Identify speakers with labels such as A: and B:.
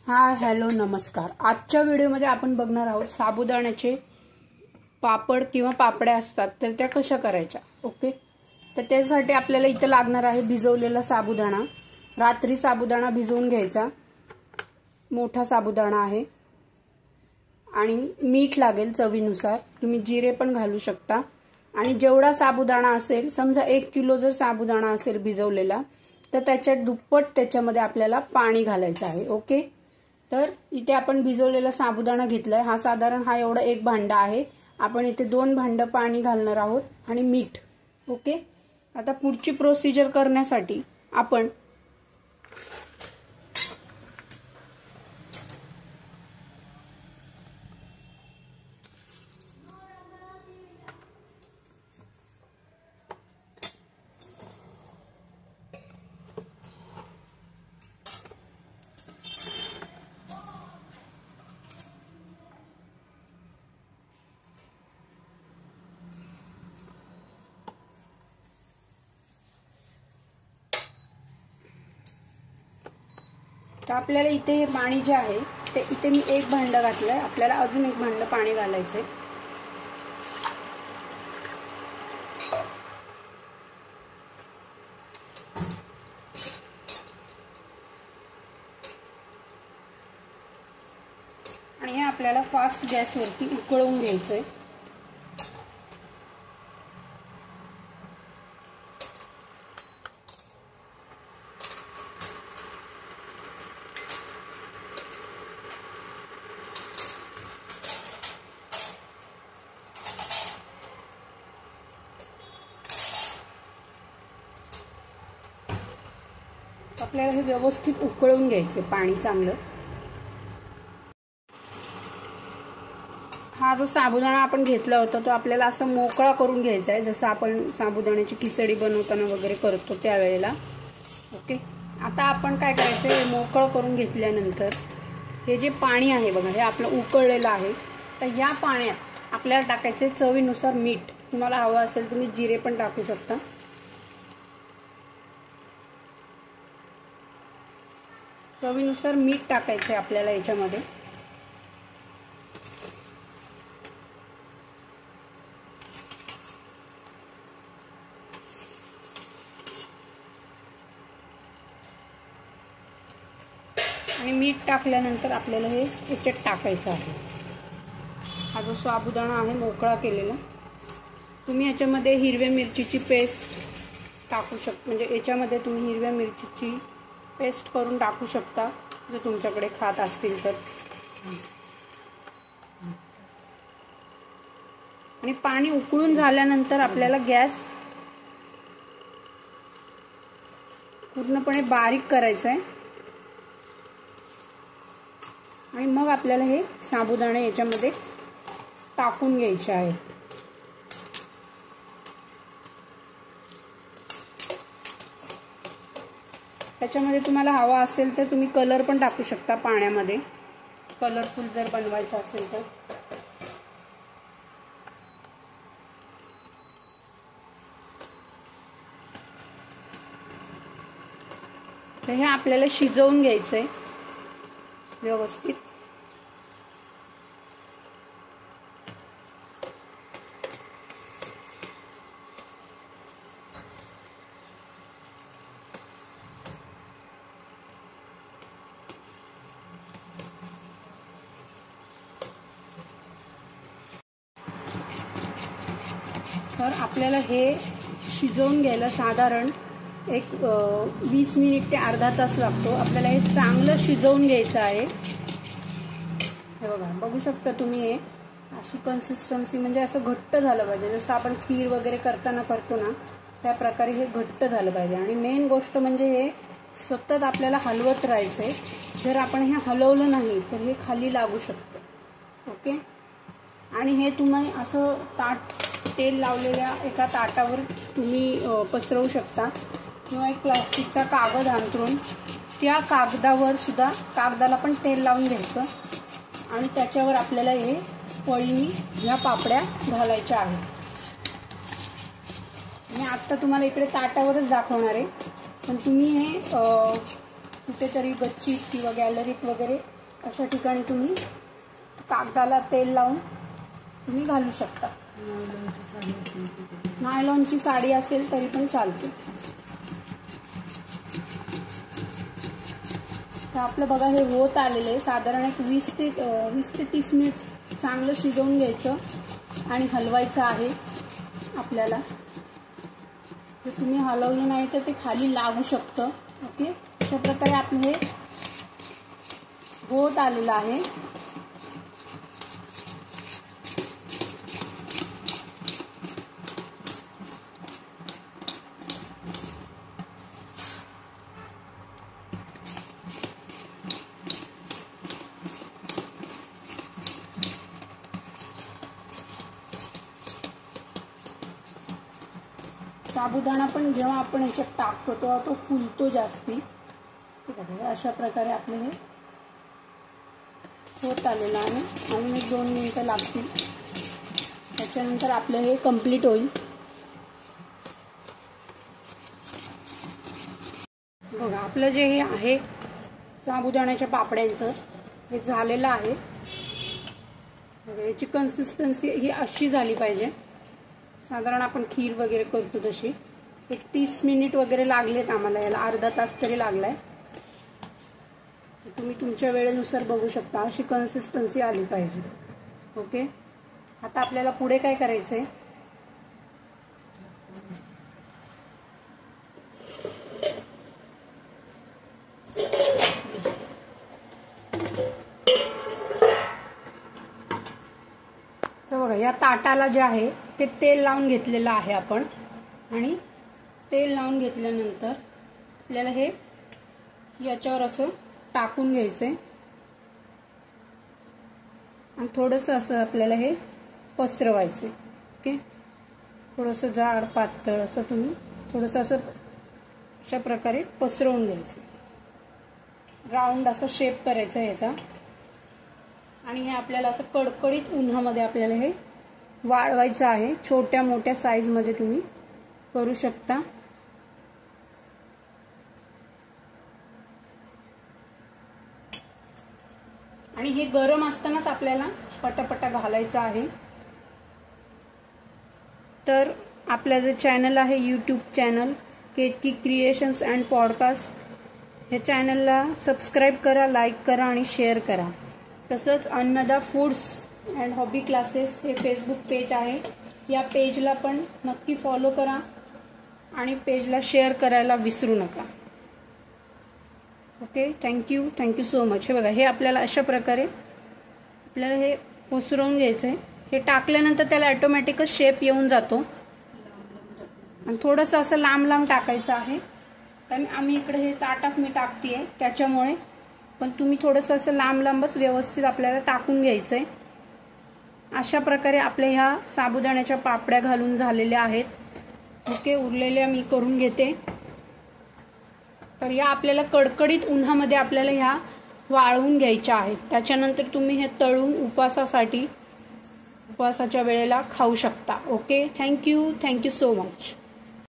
A: Hello नमस्कार। आजच्या व्हिडिओमध्ये आपण बघणार आहोत साबुदाण्याचे पापड किंवा पापड्या असतात तर त्या कशा करायच्या। ओके, तर त्यासाठी आपल्याला इथे लागणार आहे भिजवलेला साबुदाणा। रात्री साबुदाणा भिजवून घ्यायचा, मोठा साबुदाणा आहे, आणि मीठ लागेल चवीनुसार, तुम्ही जिरे पण घालू शकता। आणि जेवढा साबुदाणा असेल, समजा 1 किलो जर साबुदाणा असेल भिजवलेला, तर त्याच्या दुप्पट त्याच्यामध्ये आपल्याला पाणी घालायचं आहे। ओके, तर इथे आपण भिजवलेला साबुदाणा घेतलाय, हा साधारण एवढा एक भांडा आहे। आपण इथे 2 भांड पाणी घालणार आहोत आणि मीठ। ओके, आता पुढची प्रोसिजर करण्यासाठी आपण तर आपल्याला इथे हे पाणी जे आहे ते इथे मी 1 भांड घातलंय, आपल्याला अजून 1 भांड पाणी घालायचंय। आणि हे आपल्याला फास्ट गॅसवरती उकळवून घ्यायचंय। आपल्याला हे व्यवस्थित उकळून घ्यायचे पाणी चांगलं। हा जो साबुदाणा आपण घेतला होता तो आपल्याला असा मोकळा करून घ्यायचा आहे, जसं आपण साबुदाण्याची खिचडी बनवताना वगैरे करतो त्यावेळेला। ओके, आता आपण काय करायचं, मोकळं करून घेतल्यानंतर हे जे पाणी आहे बघा, हे आपलं उकळलेलं आहे। तर या पाण्यात आपल्याला टाकायचे चवीनुसार मीठ, तुम्हाला हवं असेल तुम्ही जिरे पण टाकू शकता। चवीनुसार मीठ टाकायचं आपल्याला याच्यामध्ये। आणि मीठ टाकल्यानंतर आपल्याला हे याच्यात टाकायचं आहे। हा जो साबुदाणा आहे मोकळा केलेला, तुम्ही याच्यामध्ये हिरव्या मिरचीची पेस्ट टाकू शकता, म्हणजे याच्यामध्ये तुम्ही हिरव्या मिरचीची पेस्ट करून टाकू शकता जर तुमच्याकडे खात असतील तर। आणि पाणी उकळून झाल्यानंतर आपल्याला गॅस पूर्णपणे बारीक करायचा आहे, आणि मग आपल्याला हे साबुदाणे याच्यामध्ये टाकून घ्यायचे आहे। त्याच्यामध्ये तुम्हाला हवा असेल तर तुम्ही कलर पण टाकू शकता पाण्यामध्ये, कलरफुल जर बनवायचं असेल तर। तर हे आपल्याला शिजवून घ्यायचंय व्यवस्थित। तर आपल्याला हे शिजवून घ्यायला साधारण एक 20 मिनिट ते अर्धा तास लागतो। आपल्याला हे चांगलं शिजवून घ्यायचं आहे। हे बघा, बघू शकता तुम्ही, हे अशी कन्सिस्टन्सी, म्हणजे असं घट्ट झालं पाहिजे, जसं आपण खीर वगैरे करताना करतो ना त्या प्रकारे हे घट्ट झालं पाहिजे। आणि मेन गोष्ट म्हणजे हे सतत आपल्याला हलवत राहायचंय, जर आपण हे हलवलं नाही तर हे खाली लागू शकतं। ओके, आणि हे तुम्ही असं तेल लावलेल्या एका ताटावर तुम्ही पसरवू शकता, किंवा एक प्लास्टिकचा कागद अंथरून त्या कागदावर सुद्धा, कागदाला पण तेल लावून घ्यायचं, आणि त्याच्यावर आपल्याला हे पळीनी ह्या पापड्या घालायच्या आहेत। मी आता तुम्हाला इकडे ताटावरच दाखवणार आहे, पण तुम्ही हे कुठेतरी गच्चीत किंवा गॅलरीत वगैरे अशा ठिकाणी तुम्ही कागदाला तेल लावून तुम्ही घालू शकता. नायलॉनची साडी असेल तरी पण चालते. तर आपलं बघा हे होत आलेलं आहे. साधारण एक 20 ते 30 मिनिट चांगलं शिजवून घ्यायचं आणि हलवायचं आहे आपल्याला. जर तुम्ही हलवलं नाही तर ते खाली लागू शकतं. ओके, अशा प्रकारे आपलं हे होत आलेलं आहे. साबुदाणा पण जेव्हा आपण ह्याच्यात टाकतो तेव्हा तो फुलतो जास्ती. ठीक आहे, अशा प्रकारे आपले हे होत आलेलं आहे. अजून 1-2 मिनिटं लागतील, त्याच्यानंतर आपलं हे कंप्लीट होईल. बघा आपलं जे हे आहे साबुदाण्याच्या पापड्यांचं हे झालेलं आहे. बघा याची कन्सिस्टन्सी ही अशी झाली पाहिजे. साधारण आपण खीर वगैरे करतो तशी. एक 30 मिनिट वगैरे लागलेत आम्हाला याला, अर्धा तास तरी लागलाय. तुम्ही तुमच्या वेळेनुसार बघू शकता. अशी कन्सिस्टन्सी आली पाहिजे. ओके, आता आपल्याला पुढे काय करायचंय, तर बघा या ताटाला जे आहे ते तेल लावून घेतलेलं आहे आपण. आणि तेल लावून घेतल्यानंतर आपल्याला हे याच्यावर असं टाकून घ्यायचंय आणि थोडंसं असं आपल्याला हे पसरवायचंय. ओके, थोडंसं जाड पातळ असं तुम्ही थोडंसं असं अशा प्रकारे पसरवून घ्यायचं. राऊंड असं शेप करायचा याचा. आणि हे आपल्याला असं कडकडीत उन्हामध्ये आपल्याला हे वाळवायचं आहे. छोट्या मोठ्या साईज मध्ये तुम्ही करू शकता. आणि हे गरम असतानाच आपल्याला पटापटा घालायचं आहे. तर आपलं जे चॅनल आहे YouTube channel Ketaki Creations and podcast, हे चॅनलला सबस्क्राईब करा, लाईक करा आणि शेअर करा. तसंच Annada foods and hobby classes हे फेसबुक पेज आहे, या पेजला पण नक्की फॉलो करा आणि पेजला शेअर करायला विसरू नका. Okay, thank you so much. हे बघा हे आपल्याला अशा प्रकारे आपल्याला हे पसरवून घ्यायचं आहे. हे टाकल्यानंतर त्याला ऑटोमॅटिकच शेप येऊन जातो. आणि थोडंसं असं लांब लांब टाकायचं आहे, कारण आम्ही इकडे हे ताटात मी टाकतेय त्याच्यामुळे. पण तुम्ही थोडंसं असं लांब लांबच व्यवस्थित आपल्याला टाकून घ्यायचंय. अशा प्रकारे आपल्या ह्या साबुदाण्याच्या पापड्या घालून झालेल्या आहेत. ओके, उरलेल्या मी करून घेते. तर या आपल्याला कडकडीत उन्हामध्ये आपल्याला ह्या वाळवून घ्यायच्या आहेत. त्याच्यानंतर तुम्ही हे तळून उपवासाच्या वेळेला खाऊ शकता. Okay, thank you so much.